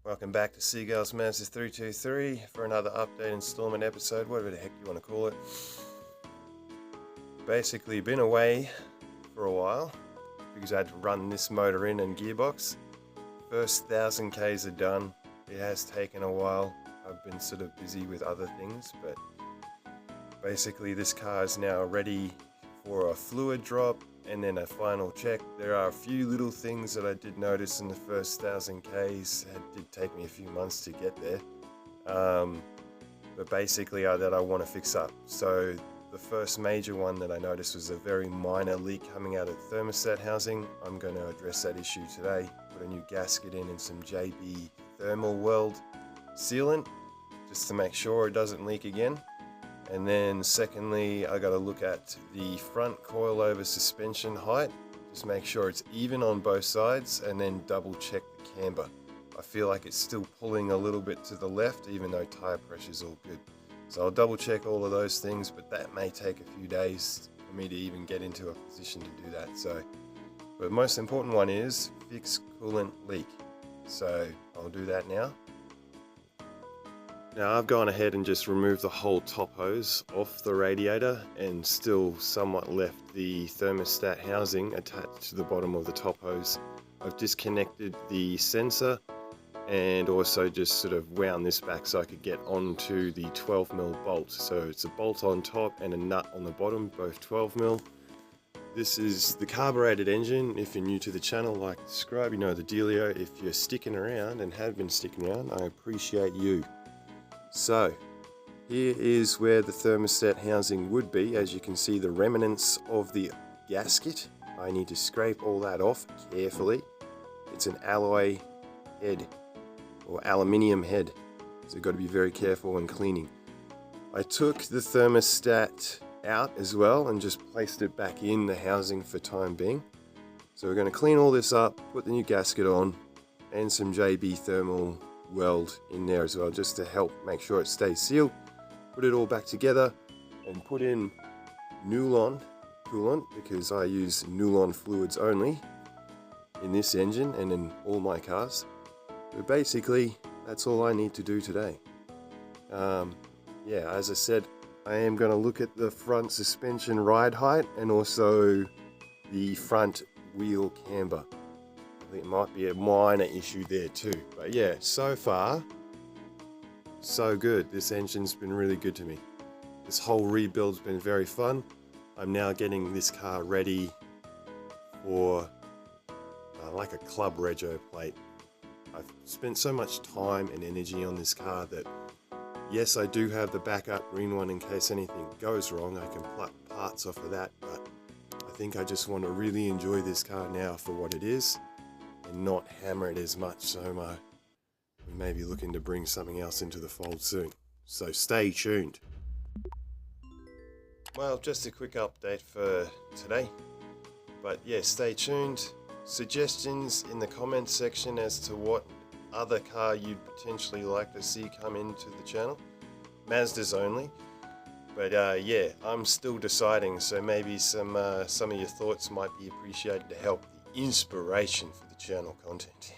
Welcome back to Seagull's Mazda 323 for another update installment episode, whatever the heck you want to call it. Basically been away for a while because I had to run this motor in and gearbox. First 1000 Ks are done. It has taken a while. I've been sort of busy with other things, but basically this car is now ready for a fluid drop and then a final check. There are a few little things that I did notice in the first 1000 Ks. It did take me a few months to get there, but basically that I want to fix up. So the first major one that I noticed was a very minor leak coming out of the thermostat housing. I'm going to address that issue today. Put a new gasket in and some JB thermal weld sealant just to make sure it doesn't leak again. And then secondly, I got to look at the front coilover suspension height, just make sure it's even on both sides, and then double check the camber. I feel like it's still pulling a little bit to the left even though tire pressure is all good. So I'll double check all of those things, but that may take a few days for me to even get into a position to do that. But most important one is fix coolant leak. So I'll do that now. Now I've gone ahead and just removed the whole top hose off the radiator and still somewhat left the thermostat housing attached to the bottom of the top hose. I've disconnected the sensor and also just sort of wound this back so I could get onto the 12mm bolt. So it's a bolt on top and a nut on the bottom, both 12mm. This is the carbureted engine. If you're new to the channel, like, subscribe, you know the dealio. If you're sticking around and have been sticking around, I appreciate you. So here is where the thermostat housing would be. As you can see, the remnants of the gasket. I need to scrape all that off carefully. It's an alloy head or aluminium head, so you've got to be very careful when cleaning. I took the thermostat out as well and just placed it back in the housing for time being. So we're going to clean all this up, put the new gasket on, and some JB thermal weld in there as well, just to help make sure it stays sealed. Put it all back together and put in Nulon coolant, because I use Nulon fluids only in this engine and in all my cars. But basically that's all I need to do today. Yeah, as I said, I am going to look at the front suspension ride height and also the front wheel camber. I think it might be a minor issue there too, but yeah, so far so good. This engine's been really good to me. This whole rebuild's been very fun. I'm now getting this car ready for like a club rego plate. I've spent so much time and energy on this car that yes, I do have the backup green one in case anything goes wrong. I can pluck parts off of that, but I think I just want to really enjoy this car now for what it is and not hammer it as much. So we may be looking to bring something else into the fold soon. So stay tuned. Well, just a quick update for today. But yeah, stay tuned. Suggestions in the comments section as to what other car you'd potentially like to see come into the channel. Mazdas only. But yeah, I'm still deciding, so maybe some of your thoughts might be appreciated to help the inspiration for the channel content.